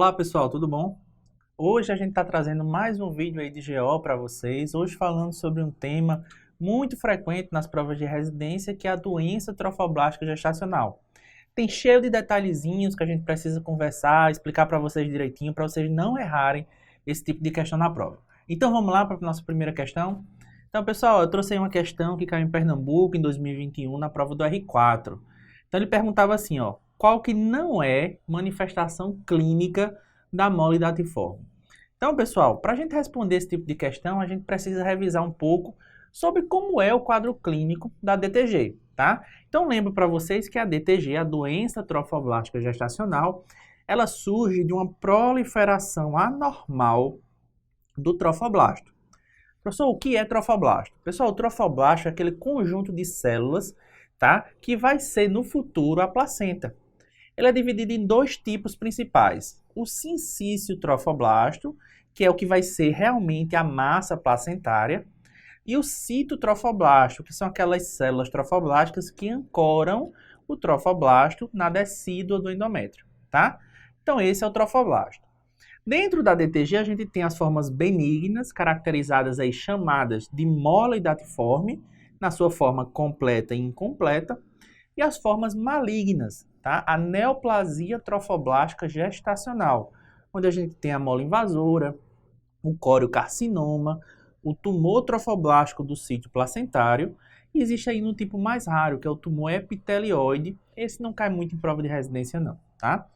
Olá pessoal, tudo bom? Hoje a gente está trazendo mais um vídeo aí de GO para vocês, hoje falando sobre um tema muito frequente nas provas de residência, que é a doença trofoblástica gestacional. Tem cheio de detalhezinhos que a gente precisa conversar, explicar para vocês direitinho, para vocês não errarem esse tipo de questão na prova. Então vamos lá para a nossa primeira questão? Então pessoal, eu trouxe aí uma questão que caiu em Pernambuco em 2021 na prova do R4. Então ele perguntava assim, ó, qual que não é manifestação clínica da mole datiforme? Então, pessoal, para a gente responder esse tipo de questão, a gente precisa revisar um pouco sobre como é o quadro clínico da DTG, tá? Então, lembro para vocês que a DTG, a doença trofoblástica gestacional, ela surge de uma proliferação anormal do trofoblasto. Professor, o que é trofoblasto? Pessoal, o trofoblasto é aquele conjunto de células, tá? Que vai ser no futuro a placenta. Ele é dividido em dois tipos principais. O sincício trofoblasto, que é o que vai ser realmente a massa placentária, e o citotrofoblasto, que são aquelas células trofoblásticas que ancoram o trofoblasto na decídua do endométrio, tá? Então esse é o trofoblasto. Dentro da DTG a gente tem as formas benignas, caracterizadas aí chamadas de mole datiforme, na sua forma completa e incompleta, e as formas malignas, tá? A neoplasia trofoblástica gestacional, onde a gente tem a mole invasora, o coriocarcinoma, o tumor trofoblástico do sítio placentário, e existe aí no tipo mais raro, que é o tumor epitelioide. Esse não cai muito em prova de residência não, tá?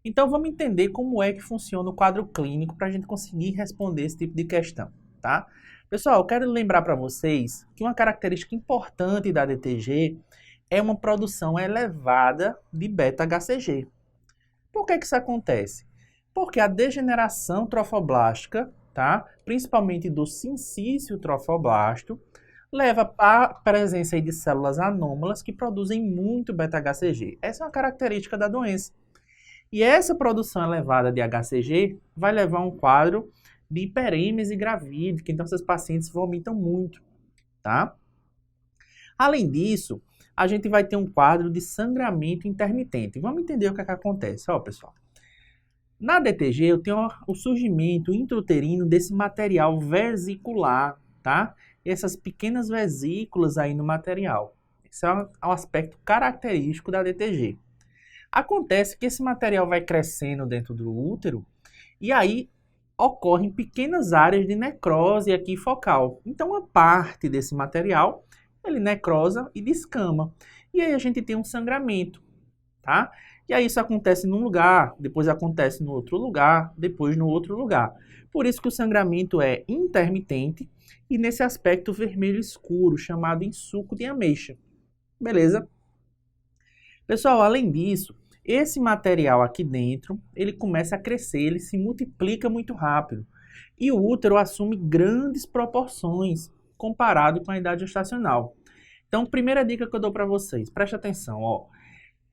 Então vamos entender como é que funciona o quadro clínico para a gente conseguir responder esse tipo de questão, tá? Pessoal, eu quero lembrar para vocês que uma característica importante da DTG é uma produção elevada de beta-HCG. Por que isso acontece? Porque a degeneração trofoblástica, tá? Principalmente do sincício trofoblasto, leva à presença de células anômalas que produzem muito beta-HCG. Essa é uma característica da doença. E essa produção elevada de HCG vai levar a um quadro de hiperêmese gravídica, então esses pacientes vomitam muito, tá? Além disso, a gente vai ter um quadro de sangramento intermitente. Vamos entender o que acontece, ó, pessoal. Na DTG, eu tenho o surgimento intrauterino desse material vesicular, tá? Essas pequenas vesículas aí no material. Esse é o aspecto característico da DTG. Acontece que esse material vai crescendo dentro do útero e aí ocorrem pequenas áreas de necrose aqui focal. Então, uma parte desse material, ele necrosa e descama. E aí a gente tem um sangramento, tá? E aí isso acontece num lugar, depois acontece no outro lugar, depois no outro lugar. Por isso que o sangramento é intermitente e nesse aspecto vermelho escuro, chamado em suco de ameixa. Beleza? Pessoal, além disso, esse material aqui dentro, ele começa a crescer, ele se multiplica muito rápido. E o útero assume grandes proporções comparado com a idade gestacional. Então, primeira dica que eu dou para vocês, preste atenção, ó.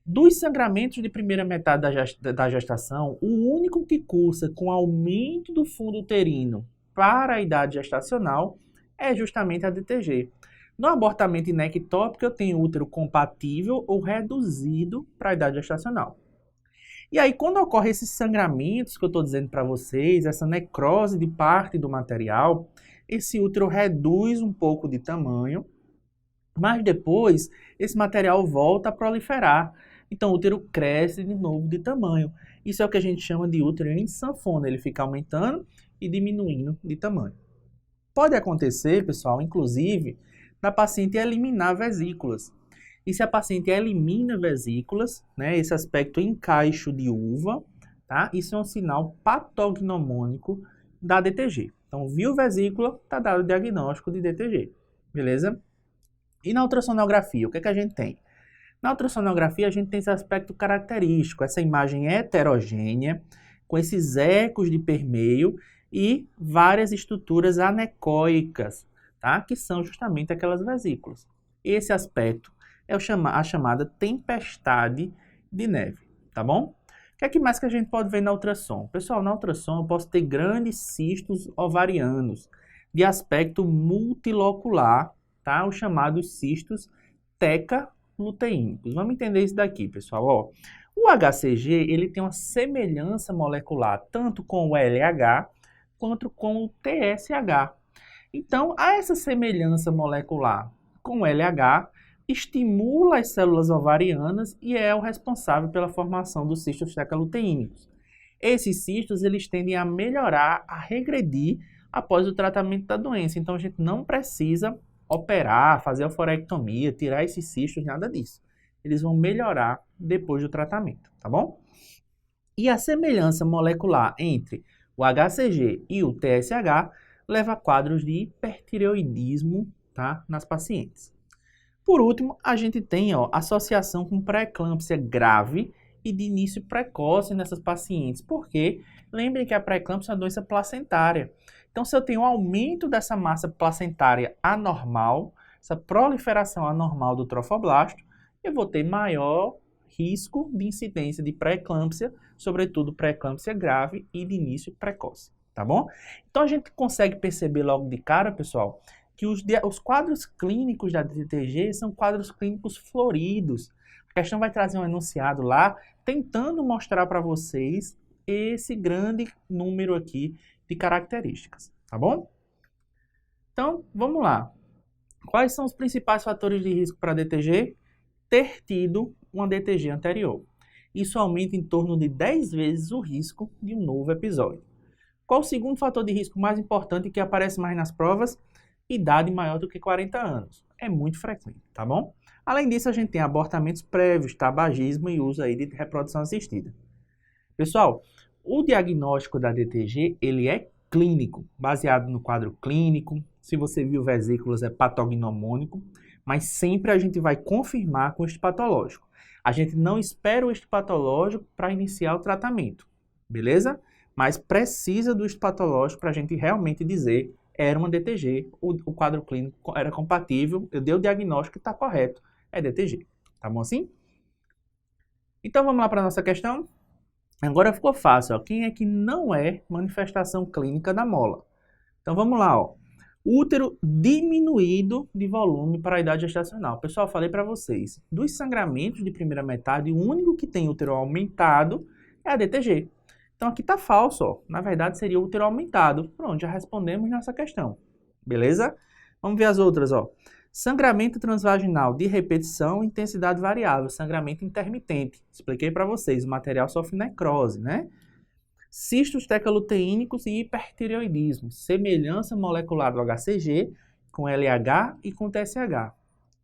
Dos sangramentos de primeira metade da gestação, o único que cursa com aumento do fundo uterino para a idade gestacional é justamente a DTG. No abortamento inectópico, eu tenho útero compatível ou reduzido para a idade gestacional. E aí, quando ocorre esses sangramentos que eu estou dizendo para vocês, essa necrose de parte do material, esse útero reduz um pouco de tamanho, mas depois esse material volta a proliferar. Então, o útero cresce de novo de tamanho. Isso é o que a gente chama de útero em sanfona, ele fica aumentando e diminuindo de tamanho. Pode acontecer, pessoal, inclusive, da paciente eliminar vesículas. E se a paciente elimina vesículas, né, esse aspecto encaixo de uva, tá? Isso é um sinal patognomônico da DTG. Então, viu vesícula, está dado o diagnóstico de DTG, beleza? E na ultrassonografia, o que a gente tem? Na ultrassonografia, a gente tem esse aspecto característico, essa imagem heterogênea, com esses ecos de permeio e várias estruturas anecóicas, tá? Que são justamente aquelas vesículas. Esse aspecto é a chamada tempestade de neve, tá bom? O que mais que a gente pode ver na ultrassom? Pessoal, na ultrassom eu posso ter grandes cistos ovarianos de aspecto multilocular, tá? Os chamados cistos teca luteínicos. Vamos entender isso daqui, pessoal. Ó, O HCG, ele tem uma semelhança molecular tanto com o LH quanto com o TSH. Então, há essa semelhança molecular com o LH, estimula as células ovarianas e é o responsável pela formação dos cistos tecaloteínicos. Esses cistos, eles tendem a melhorar, a regredir após o tratamento da doença. Então, a gente não precisa operar, fazer oforectomia, tirar esses cistos, nada disso. Eles vão melhorar depois do tratamento, tá bom? E a semelhança molecular entre o HCG e o TSH leva a quadros de hipertireoidismo, tá, nas pacientes. Por último, a gente tem associação com pré-eclâmpsia grave e de início precoce nessas pacientes, porque lembrem que a pré-eclâmpsia é uma doença placentária. Então, se eu tenho um aumento dessa massa placentária anormal, essa proliferação anormal do trofoblasto, eu vou ter maior risco de incidência de pré-eclâmpsia, sobretudo pré-eclâmpsia grave e de início precoce, tá bom? Então, a gente consegue perceber logo de cara, pessoal, que os quadros clínicos da DTG são quadros clínicos floridos. A questão vai trazer um enunciado lá, tentando mostrar para vocês esse grande número aqui de características, tá bom? Então, vamos lá. Quais são os principais fatores de risco para a DTG? Ter tido uma DTG anterior. Isso aumenta em torno de 10 vezes o risco de um novo episódio. Qual o segundo fator de risco mais importante que aparece mais nas provas? Idade maior do que 40 anos. É muito frequente, tá bom? Além disso, a gente tem abortamentos prévios, tabagismo e uso aí de reprodução assistida. Pessoal, o diagnóstico da DTG, ele é clínico, baseado no quadro clínico. Se você viu vesículas, é patognomônico, mas sempre a gente vai confirmar com o histopatológico. A gente não espera o histopatológico para iniciar o tratamento, beleza? Mas precisa do histopatológico para a gente realmente dizer era uma DTG, o quadro clínico era compatível, eu dei o diagnóstico e está correto, é DTG. Tá bom assim? Então vamos lá para a nossa questão? Agora ficou fácil, ó. Quem é que não é manifestação clínica da mola? Então vamos lá, ó. Útero diminuído de volume para a idade gestacional. Pessoal, falei para vocês, dos sangramentos de primeira metade, o único que tem útero aumentado é a DTG. Então aqui está falso, ó. Na verdade seria útero aumentado. Pronto, já respondemos nessa questão. Beleza? Vamos ver as outras, ó. Sangramento transvaginal de repetição, intensidade variável, sangramento intermitente. Expliquei para vocês, o material sofre necrose, né? Cistos tecaloteínicos e hipertireoidismo, semelhança molecular do HCG com LH e com TSH.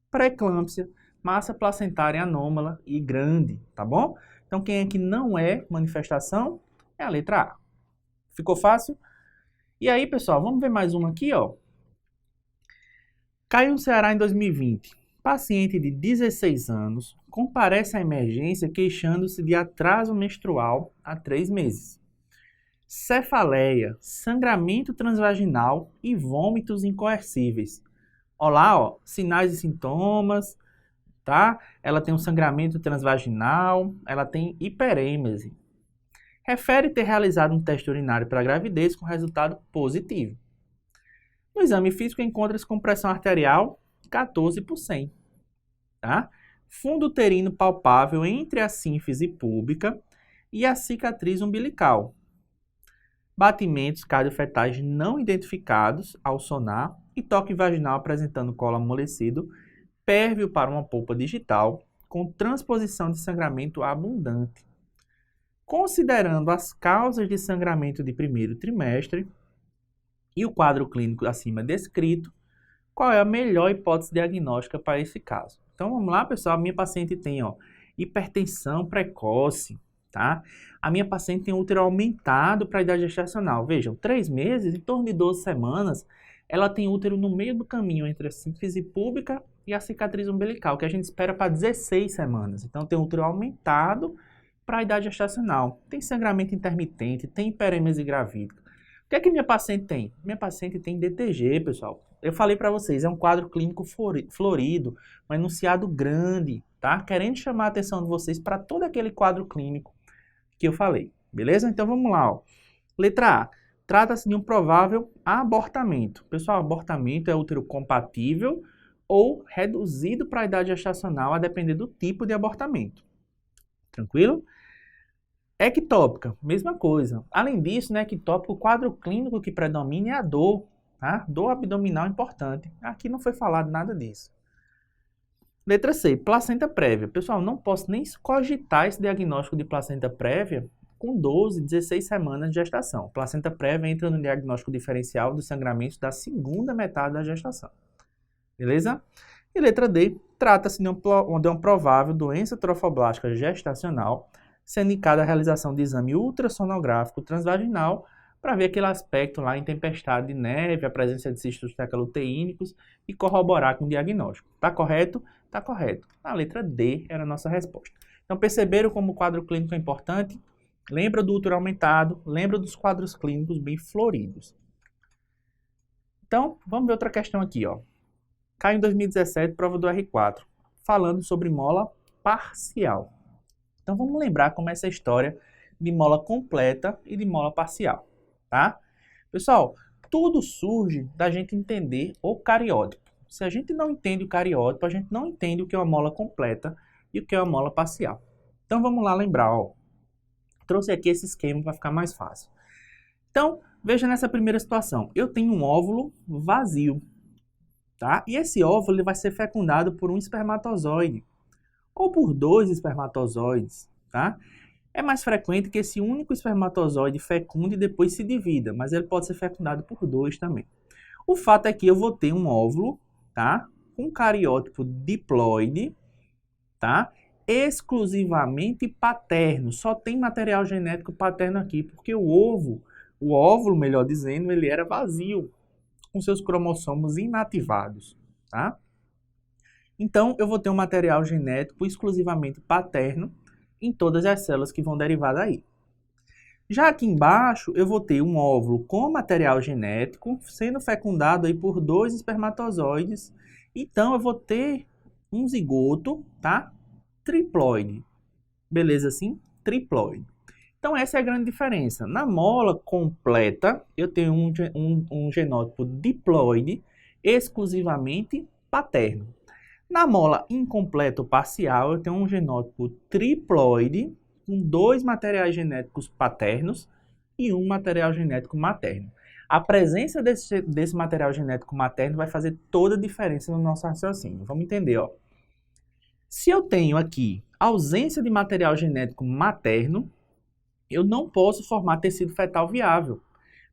Pré-eclâmpsia, massa placentária anômala e grande, tá bom? Então quem é que não é manifestação é a letra A. Ficou fácil? E aí, pessoal, vamos ver mais uma aqui, ó. Caiu no Ceará em 2020. Paciente de 16 anos comparece à emergência queixando-se de atraso menstrual há 3 meses. Cefaleia, sangramento transvaginal e vômitos incoercíveis. Olá, ó, sinais e sintomas, tá? Ela tem um sangramento transvaginal, ela tem hiperêmese. Refere ter realizado um teste urinário para gravidez com resultado positivo. No exame físico, encontra-se com pressão arterial 14 por 100. Tá? Fundo uterino palpável entre a sínfise púbica e a cicatriz umbilical. Batimentos cardiofetais não identificados ao sonar e toque vaginal apresentando colo amolecido, pérvio para uma polpa digital, com transposição de sangramento abundante. Considerando as causas de sangramento de primeiro trimestre e o quadro clínico acima descrito, qual é a melhor hipótese diagnóstica para esse caso? Então vamos lá, pessoal. A minha paciente tem hipertensão precoce, tá? A minha paciente tem útero aumentado para a idade gestacional. Vejam, 3 meses, em torno de 12 semanas, ela tem útero no meio do caminho entre a sínfise púbica e a cicatriz umbilical, que a gente espera para 16 semanas. Então tem útero aumentado para a idade gestacional. Tem sangramento intermitente, tem hiperêmese gravídica. O que é que minha paciente tem? Minha paciente tem DTG, pessoal. Eu falei para vocês, é um quadro clínico florido, um enunciado grande, tá? Querendo chamar a atenção de vocês para todo aquele quadro clínico que eu falei, beleza? Então vamos lá, ó. Letra A. Trata-se de um provável abortamento. Pessoal, abortamento é útero compatível ou reduzido para a idade gestacional, a depender do tipo de abortamento. Tranquilo? Ectópica, mesma coisa. Além disso, na ectópica, o quadro clínico que predomina é a dor, tá? Dor abdominal importante. Aqui não foi falado nada disso. Letra C, placenta prévia. Pessoal, não posso nem cogitar esse diagnóstico de placenta prévia com 12, 16 semanas de gestação. Placenta prévia entra no diagnóstico diferencial dos sangramentos da segunda metade da gestação. Beleza? E letra D, trata-se de uma provável doença trofoblástica gestacional, sendo indicada a realização de exame ultrassonográfico transvaginal para ver aquele aspecto lá em tempestade de neve, a presença de cistos tecaloteínicos e corroborar com o diagnóstico. Tá correto? Tá correto. A letra D era a nossa resposta. Então, perceberam como o quadro clínico é importante? Lembra do útero aumentado, lembra dos quadros clínicos bem floridos. Então, vamos ver outra questão aqui, ó. Caiu em 2017, prova do R4, falando sobre mola parcial. Então, vamos lembrar como é essa história de mola completa e de mola parcial, tá? Pessoal, tudo surge da gente entender o cariótipo. Se a gente não entende o cariótipo, a gente não entende o que é uma mola completa e o que é uma mola parcial. Então, vamos lá lembrar, ó. Trouxe aqui esse esquema para ficar mais fácil. Então, veja nessa primeira situação. Eu tenho um óvulo vazio, tá? E esse óvulo ele vai ser fecundado por um espermatozoide ou por 2 espermatozoides, tá? É mais frequente que esse único espermatozoide fecunde e depois se divida, mas ele pode ser fecundado por 2 também. O fato é que eu vou ter um óvulo, tá? Um cariótipo diploide, tá? Exclusivamente paterno. Só tem material genético paterno aqui, porque o óvulo, melhor dizendo, ele era vazio, com seus cromossomos inativados, tá? Então, eu vou ter um material genético exclusivamente paterno em todas as células que vão derivar daí. Já aqui embaixo, eu vou ter um óvulo com material genético sendo fecundado aí por 2 espermatozoides. Então, eu vou ter um zigoto, tá? Triploide. Beleza assim? Triploide. Então, essa é a grande diferença. Na mola completa, eu tenho um genótipo diploide exclusivamente paterno. Na mola incompleta ou parcial, eu tenho um genótipo triploide com 2 materiais genéticos paternos e um material genético materno. A presença desse material genético materno vai fazer toda a diferença no nosso raciocínio. Vamos entender, ó. Se eu tenho aqui ausência de material genético materno, eu não posso formar tecido fetal viável.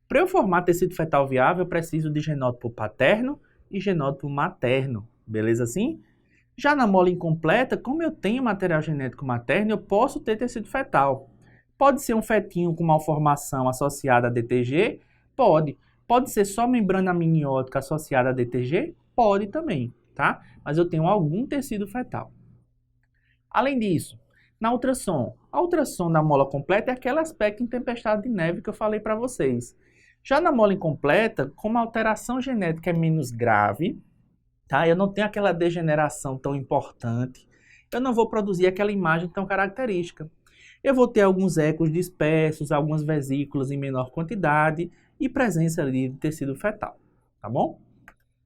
Para eu formar tecido fetal viável, eu preciso de genótipo paterno e genótipo materno. Beleza assim? Já na mola incompleta, como eu tenho material genético materno, eu posso ter tecido fetal. Pode ser um fetinho com malformação associada a DTG? Pode. Pode ser só membrana amniótica associada a DTG? Pode também, tá? Mas eu tenho algum tecido fetal. Além disso, na ultrassom, a ultrassom da mola completa é aquele aspecto em tempestade de neve que eu falei para vocês. Já na mola incompleta, como a alteração genética é menos grave, tá? Eu não tenho aquela degeneração tão importante, eu não vou produzir aquela imagem tão característica. Eu vou ter alguns ecos dispersos, algumas vesículas em menor quantidade e presença ali de tecido fetal, tá bom?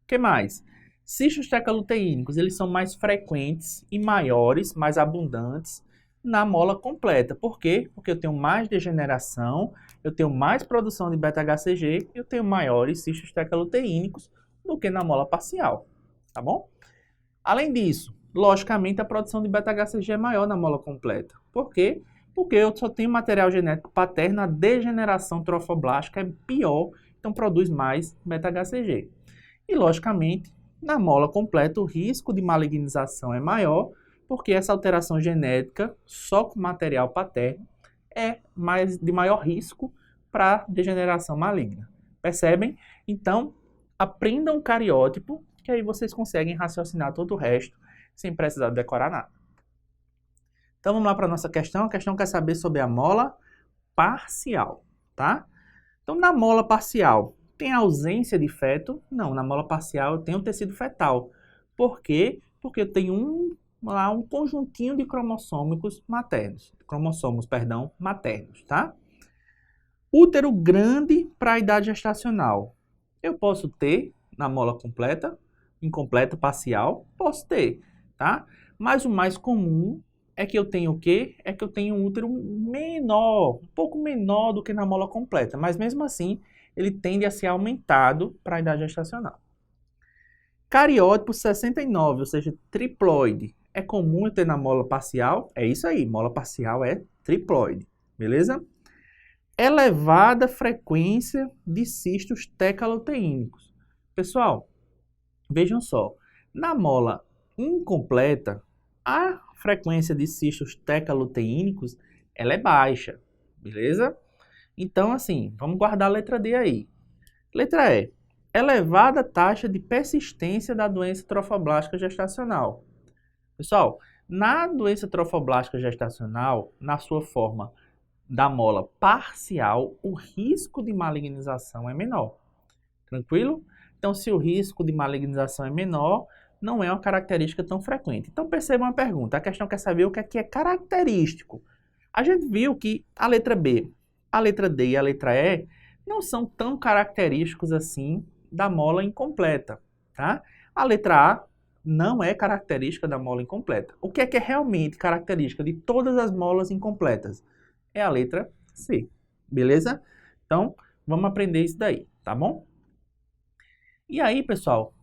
O que mais? Cistos tecaloteínicos, eles são mais frequentes e maiores, mais abundantes na mola completa. Por quê? Porque eu tenho mais degeneração, eu tenho mais produção de beta-HCG, eu tenho maiores cistos tecaloteínicos do que na mola parcial, tá bom? Além disso, logicamente a produção de beta-HCG é maior na mola completa. Por quê? Porque eu só tenho material genético paterno, a degeneração trofoblástica é pior, então produz mais beta-HCG. E logicamente, na mola completa o risco de malignização é maior, porque essa alteração genética, só com material paterno, é de maior risco para degeneração maligna. Percebem? Então, aprendam o cariótipo, que aí vocês conseguem raciocinar todo o resto, sem precisar decorar nada. Então, vamos lá para a nossa questão. A questão quer saber sobre a mola parcial, tá? Então, na mola parcial, tem ausência de feto? Não, na mola parcial eu tenho tecido fetal. Por quê? Porque eu tenho um conjuntinho de cromossômicos maternos. Maternos, tá? Útero grande para a idade gestacional. Eu posso ter na mola completa, incompleta, parcial? Posso ter, tá? Mas o mais comum é que eu tenho o quê? É que eu tenho um útero menor, um pouco menor do que na mola completa, mas mesmo assim ele tende a ser aumentado para a idade gestacional. Cariótipo 69, ou seja, triploide. É comum ter na mola parcial? É isso aí, mola parcial é triploide, beleza? Elevada frequência de cistos tecaloteínicos. Pessoal, vejam só, na mola incompleta, a frequência de cistos tecaloteínicos ela é baixa, beleza? Então, assim, vamos guardar a letra D aí. Letra E. Elevada taxa de persistência da doença trofoblástica gestacional. Pessoal, na doença trofoblástica gestacional, na sua forma da mola parcial, o risco de malignização é menor. Tranquilo? Então, se o risco de malignização é menor, não é uma característica tão frequente. Então, perceba uma pergunta. A questão quer saber o que é característico. A gente viu que a letra B, a letra D e a letra E não são tão característicos assim da mola incompleta, tá? A letra A não é característica da mola incompleta. O que é realmente característica de todas as molas incompletas? É a letra C, beleza? Então, vamos aprender isso daí, tá bom? E aí, pessoal,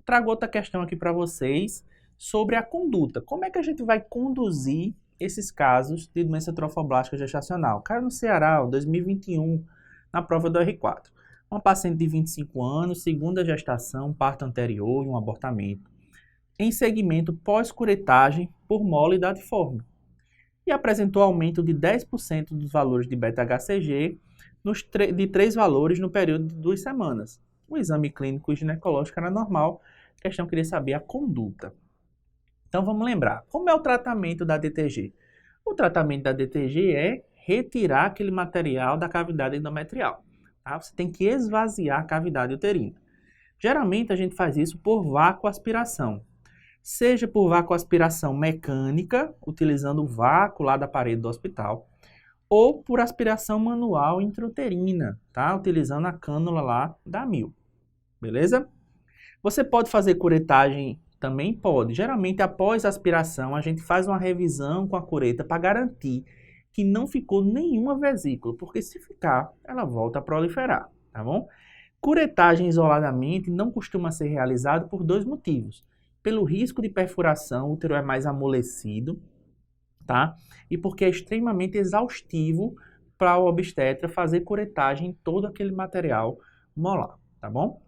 trago outra questão aqui para vocês sobre a conduta. Como é que a gente vai conduzir esses casos de doença trofoblástica gestacional? Caiu no Ceará, 2021, na prova do R4. Uma paciente de 25 anos, segunda gestação, parto anterior e um abortamento, em segmento pós-curetagem por mola idadiforme, e apresentou aumento de 10% dos valores de beta-HCG de 3 valores no período de 2 semanas. O exame clínico e ginecológico era normal, a questão queria saber a conduta. Então vamos lembrar, como é o tratamento da DTG? O tratamento da DTG é retirar aquele material da cavidade endometrial. Tá? Você tem que esvaziar a cavidade uterina. Geralmente a gente faz isso por vácuo-aspiração. Seja por vácuo-aspiração mecânica, utilizando o vácuo lá da parede do hospital, ou por aspiração manual intrauterina, tá? Utilizando a cânula lá da Mil. Beleza? Você pode fazer curetagem? Também pode. Geralmente, após a aspiração, a gente faz uma revisão com a cureta para garantir que não ficou nenhuma vesícula, porque se ficar, ela volta a proliferar, tá bom? Curetagem isoladamente não costuma ser realizada por 2 motivos. Pelo risco de perfuração, o útero é mais amolecido, tá? E porque é extremamente exaustivo para o obstetra fazer curetagem em todo aquele material molar, tá bom?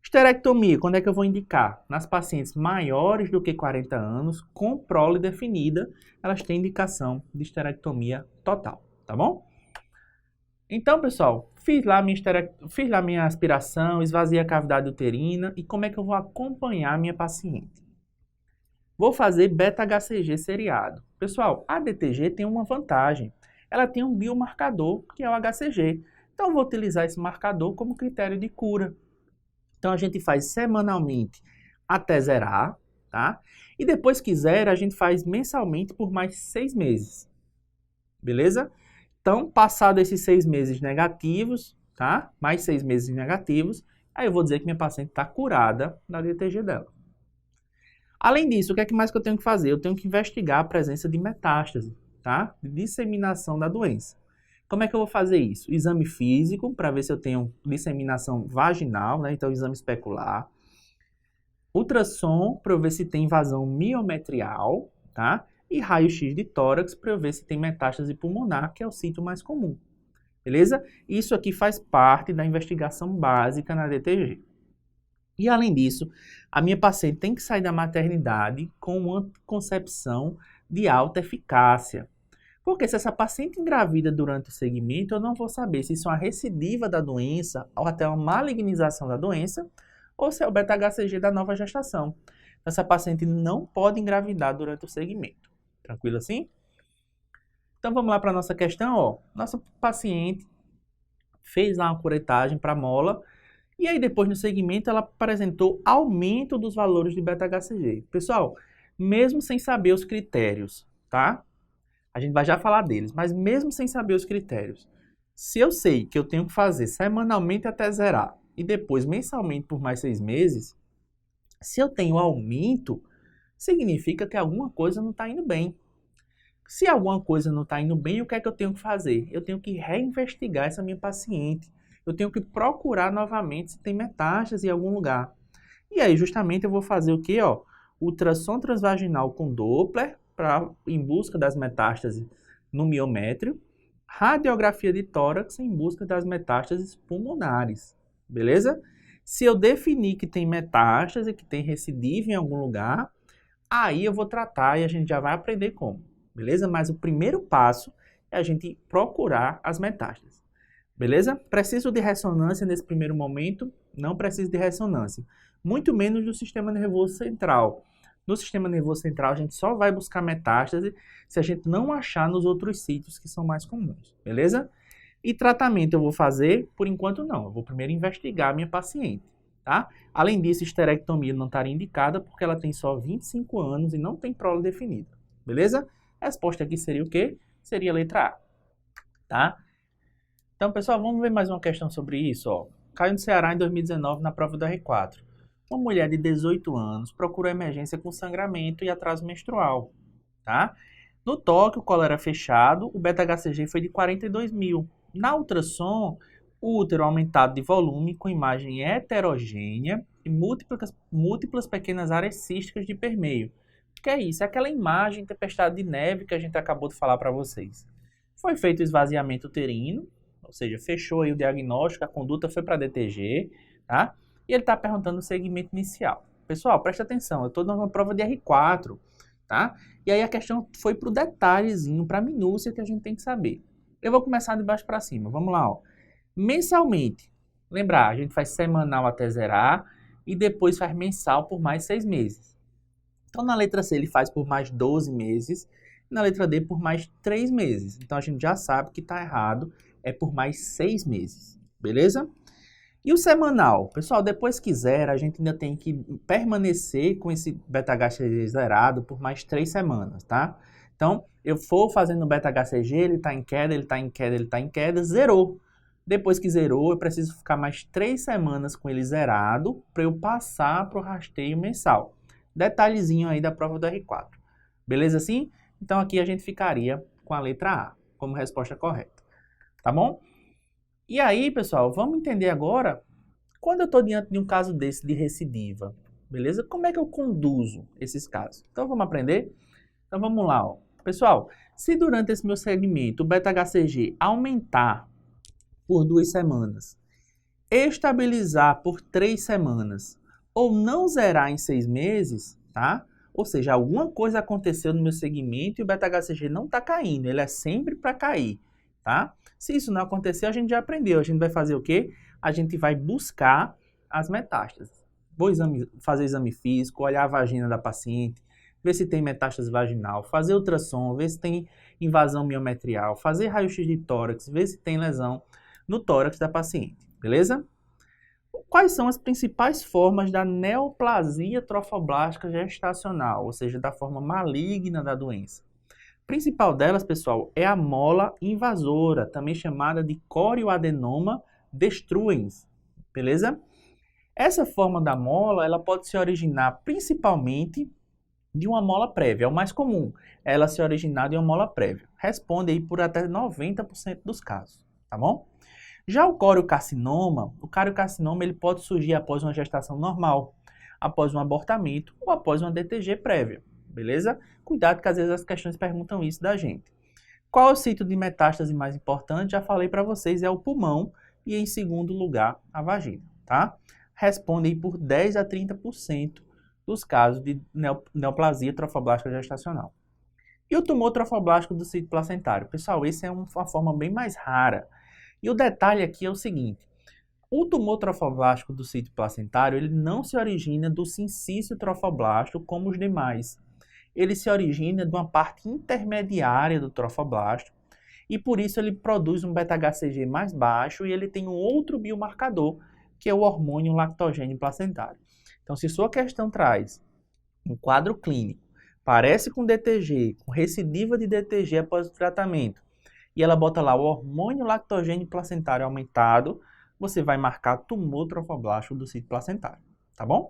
Esterectomia, quando é que eu vou indicar? Nas pacientes maiores do que 40 anos, com prole definida, elas têm indicação de esterectomia total, tá bom? Então, pessoal, fiz lá minha aspiração, esvaziei a cavidade uterina e como é que eu vou acompanhar a minha paciente? Vou fazer beta-HCG seriado. Pessoal, a DTG tem uma vantagem. Ela tem um biomarcador, que é o HCG. Então, eu vou utilizar esse marcador como critério de cura. Então, a gente faz semanalmente até zerar, tá? E depois que zera, a gente faz mensalmente por mais 6 meses. Beleza? Então, passado esses 6 meses negativos, tá? Mais 6 meses negativos, aí eu vou dizer que minha paciente está curada da DTG dela. Além disso, o que é que mais que eu tenho que fazer? Eu tenho que investigar a presença de metástase, tá? De disseminação da doença. Como é que eu vou fazer isso? Exame físico, para ver se eu tenho disseminação vaginal, né? Então, exame especular. Ultrassom, para eu ver se tem invasão miometrial, tá? E raio-x de tórax, para eu ver se tem metástase pulmonar, que é o sítio mais comum. Beleza? Isso aqui faz parte da investigação básica na DTG. E além disso, a minha paciente tem que sair da maternidade com uma anticoncepção de alta eficácia. Porque se essa paciente engravida durante o segmento, eu não vou saber se isso é uma recidiva da doença ou até uma malignização da doença ou se é o beta-HCG da nova gestação. Essa paciente não pode engravidar durante o segmento. Tranquilo assim? Então vamos lá para a nossa questão. Ó. Nossa paciente fez lá uma curetagem para mola e aí depois no segmento ela apresentou aumento dos valores de beta-HCG. Pessoal, mesmo sem saber os critérios, tá? A gente vai já falar deles, mas mesmo sem saber os critérios, se eu sei que eu tenho que fazer semanalmente até zerar e depois mensalmente por mais 6 meses, se eu tenho aumento, significa que alguma coisa não está indo bem. Se alguma coisa não está indo bem, o que é que eu tenho que fazer? Eu tenho que reinvestigar essa minha paciente. Eu tenho que procurar novamente se tem metástase em algum lugar. E aí, justamente, eu vou fazer o quê? Ó? Ultrassom transvaginal com Doppler, em busca das metástases no miométrio. Radiografia de tórax em busca das metástases pulmonares. Beleza? Se eu definir que tem metástase, que tem recidiva em algum lugar, aí eu vou tratar e a gente já vai aprender como. Beleza? Mas o primeiro passo é a gente procurar as metástases. Beleza? Preciso de ressonância nesse primeiro momento? Não preciso de ressonância. Muito menos do sistema nervoso central. No sistema nervoso central, a gente só vai buscar metástase se a gente não achar nos outros sítios que são mais comuns. Beleza? E tratamento eu vou fazer? Por enquanto não. Eu vou primeiro investigar a minha paciente. Tá? Além disso, esterectomia não estaria indicada porque ela tem só 25 anos e não tem prole definida. Beleza? A resposta aqui seria o quê? Seria a letra A. Tá? Então, pessoal, vamos ver mais uma questão sobre isso. Ó. Caiu no Ceará em 2019 na prova do R4. Uma mulher de 18 anos procurou emergência com sangramento e atraso menstrual. Tá? No toque, o colo era fechado, o beta-HCG foi de 42.000. Na ultrassom, o útero aumentado de volume com imagem heterogênea e múltiplas pequenas áreas císticas de permeio. O que é isso? É aquela imagem tempestade de neve que a gente acabou de falar para vocês. Foi feito o esvaziamento uterino, ou seja, fechou aí o diagnóstico, a conduta foi para DTG, tá? E ele está perguntando o segmento inicial. Pessoal, presta atenção, eu estou numa prova de R4, tá? E aí a questão foi para o detalhezinho, para a minúcia que a gente tem que saber. Eu vou começar de baixo para cima, vamos lá, ó. Mensalmente, lembrar, a gente faz semanal até zerar e depois faz mensal por mais 6 meses. Então, na letra C ele faz por mais 12 meses, na letra D por mais 3 meses. Então, a gente já sabe que está errado, é por mais 6 meses, beleza? E o semanal? Pessoal, depois que zera, a gente ainda tem que permanecer com esse beta-HCG zerado por mais 3 semanas, tá? Então, eu for fazendo o beta-HCG, ele está em queda, ele está em queda, ele está em queda, zerou. Depois que zerou, eu preciso ficar mais 3 semanas com ele zerado para eu passar para o rasteio mensal. Detalhezinho aí da prova do R4. Beleza assim? Então aqui a gente ficaria com a letra A como resposta correta. Tá bom? E aí, pessoal, vamos entender agora, quando eu estou diante de um caso desse de recidiva, beleza? Como é que eu conduzo esses casos? Então vamos aprender? Então vamos lá, ó. Pessoal, se durante esse meu segmento o beta-HCG aumentar por 2 semanas, estabilizar por 3 semanas ou não zerar em 6 meses, tá? Ou seja, alguma coisa aconteceu no meu segmento e o beta-HCG não está caindo, ele é sempre para cair, tá? Se isso não acontecer, a gente já aprendeu. A gente vai fazer o quê? A gente vai buscar as metástases. Vou fazer exame físico, olhar a vagina da paciente, ver se tem metástase vaginal, fazer ultrassom, ver se tem invasão miometrial, fazer raio-x de tórax, ver se tem lesão no tórax da paciente, beleza? Quais são as principais formas da neoplasia trofoblástica gestacional, ou seja, da forma maligna da doença? A principal delas, pessoal, é a mola invasora, também chamada de corioadenoma destruens, beleza? Essa forma da mola, ela pode se originar principalmente de uma mola prévia, é o mais comum, ela se originar de uma mola prévia. Responde aí por até 90% dos casos, tá bom? Já o coriocarcinoma ele pode surgir após uma gestação normal, após um abortamento ou após uma DTG prévia, beleza? Cuidado que às vezes as questões perguntam isso da gente. Qual é o sítio de metástase mais importante? Já falei para vocês, é o pulmão e em segundo lugar a vagina, tá? Responde aí por 10 a 30% dos casos de neoplasia trofoblástica gestacional. E o tumor trofoblástico do sítio placentário? Pessoal, esse é uma forma bem mais rara. E o detalhe aqui é o seguinte, o tumor trofoblástico do sítio placentário, ele não se origina do sincício trofoblástico como os demais. Ele se origina de uma parte intermediária do trofoblasto e por isso ele produz um beta-HCG mais baixo e ele tem um outro biomarcador, que é o hormônio lactogênio placentário. Então, se sua questão traz um quadro clínico, parece com DTG, com recidiva de DTG após o tratamento, e ela bota lá o hormônio lactogênio placentário aumentado, você vai marcar tumor trofoblástico do sítio placentário, tá bom?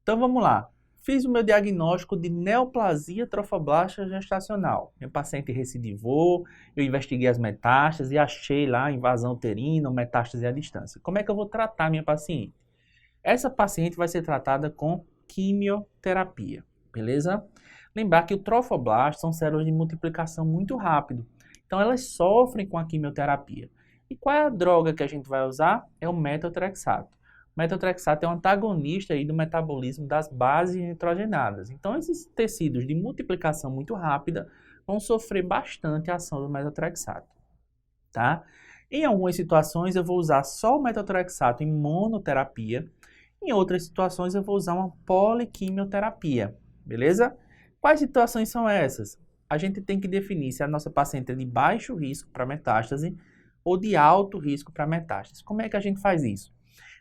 Então vamos lá. Fiz o meu diagnóstico de neoplasia trofoblástica gestacional. Meu paciente recidivou, eu investiguei as metástases e achei lá invasão uterina, metástase à distância. Como é que eu vou tratar minha paciente? Essa paciente vai ser tratada com quimioterapia, beleza? Lembrar que o trofoblasto são células de multiplicação muito rápido, então elas sofrem com a quimioterapia. E qual é a droga que a gente vai usar? É o metotrexato. O metotrexato é um antagonista aí do metabolismo das bases nitrogenadas. Então, esses tecidos de multiplicação muito rápida vão sofrer bastante a ação do metotrexato, tá? Em algumas situações, eu vou usar só o metotrexato em monoterapia. Em outras situações, eu vou usar uma poliquimioterapia, beleza? Quais situações são essas? A gente tem que definir se a nossa paciente é de baixo risco para metástase ou de alto risco para metástase. Como é que a gente faz isso?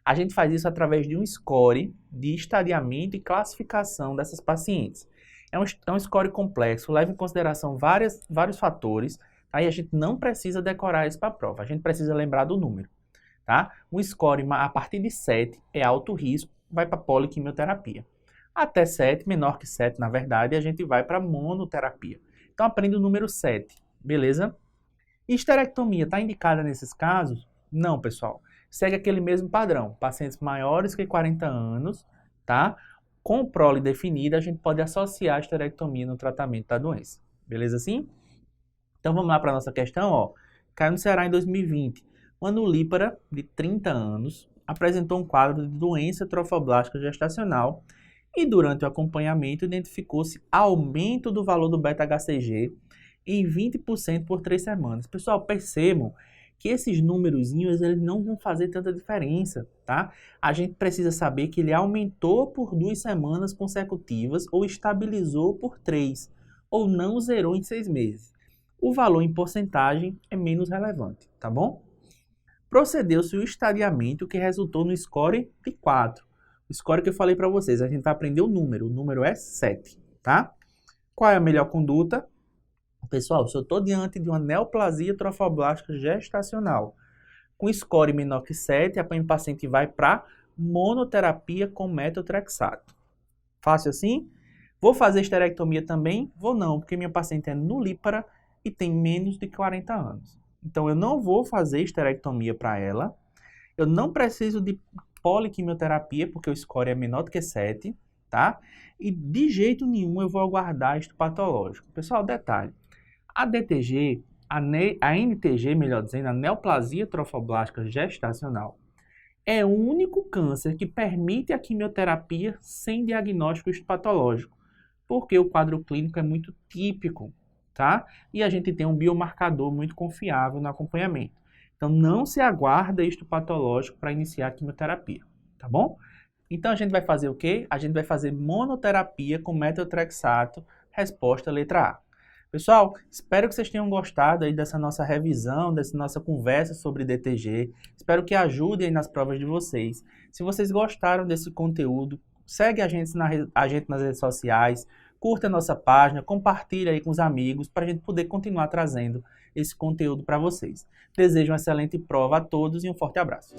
A gente faz isso através de um score de estadiamento e classificação dessas pacientes. É um score complexo, leva em consideração vários fatores, aí a gente não precisa decorar isso para a prova, a gente precisa lembrar do número, tá? Um score a partir de 7 é alto risco, vai para poliquimioterapia. Até 7, menor que 7, na verdade, a gente vai para monoterapia. Então, aprenda o número 7, beleza? Histerectomia está indicada nesses casos? Não, pessoal. Segue aquele mesmo padrão. Pacientes maiores que 40 anos, tá? Com prole definida, a gente pode associar a histerectomia no tratamento da doença. Beleza assim? Então, vamos lá para a nossa questão, ó. Caiu no Ceará em 2020. Uma nulípara de 30 anos apresentou um quadro de doença trofoblástica gestacional e, durante o acompanhamento, identificou-se aumento do valor do beta-HCG em 20% por 3 semanas. Pessoal, percebam que esses númerozinhos eles não vão fazer tanta diferença, tá? A gente precisa saber que ele aumentou por 2 semanas consecutivas ou estabilizou por 3, ou não zerou em 6 meses. O valor em porcentagem é menos relevante, tá bom? Procedeu-se o estadiamento que resultou no score de 4. O score que eu falei para vocês, a gente vai aprender o número é 7, tá? Qual é a melhor conduta? Pessoal, se eu estou diante de uma neoplasia trofoblástica gestacional com score menor que 7, a paciente vai para monoterapia com metotrexato. Fácil assim? Vou fazer esterectomia também? Vou não, porque minha paciente é nulípara e tem menos de 40 anos. Então, eu não vou fazer esterectomia para ela. Eu não preciso de poliquimioterapia, porque o score é menor do que 7, tá? E de jeito nenhum eu vou aguardar histopatológico. Pessoal, detalhe. A DTG, a NTG, melhor dizendo, a neoplasia trofoblástica gestacional, é o único câncer que permite a quimioterapia sem diagnóstico histopatológico, porque o quadro clínico é muito típico, tá? E a gente tem um biomarcador muito confiável no acompanhamento. Então, não se aguarda histopatológico para iniciar a quimioterapia, tá bom? Então, a gente vai fazer o quê? A gente vai fazer monoterapia com metotrexato, resposta letra A. Pessoal, espero que vocês tenham gostado aí dessa nossa revisão, dessa nossa conversa sobre DTG. Espero que ajude aí nas provas de vocês. Se vocês gostaram desse conteúdo, segue a gente nas redes sociais, curta a nossa página, compartilha aí com os amigos para a gente poder continuar trazendo esse conteúdo para vocês. Desejo uma excelente prova a todos e um forte abraço.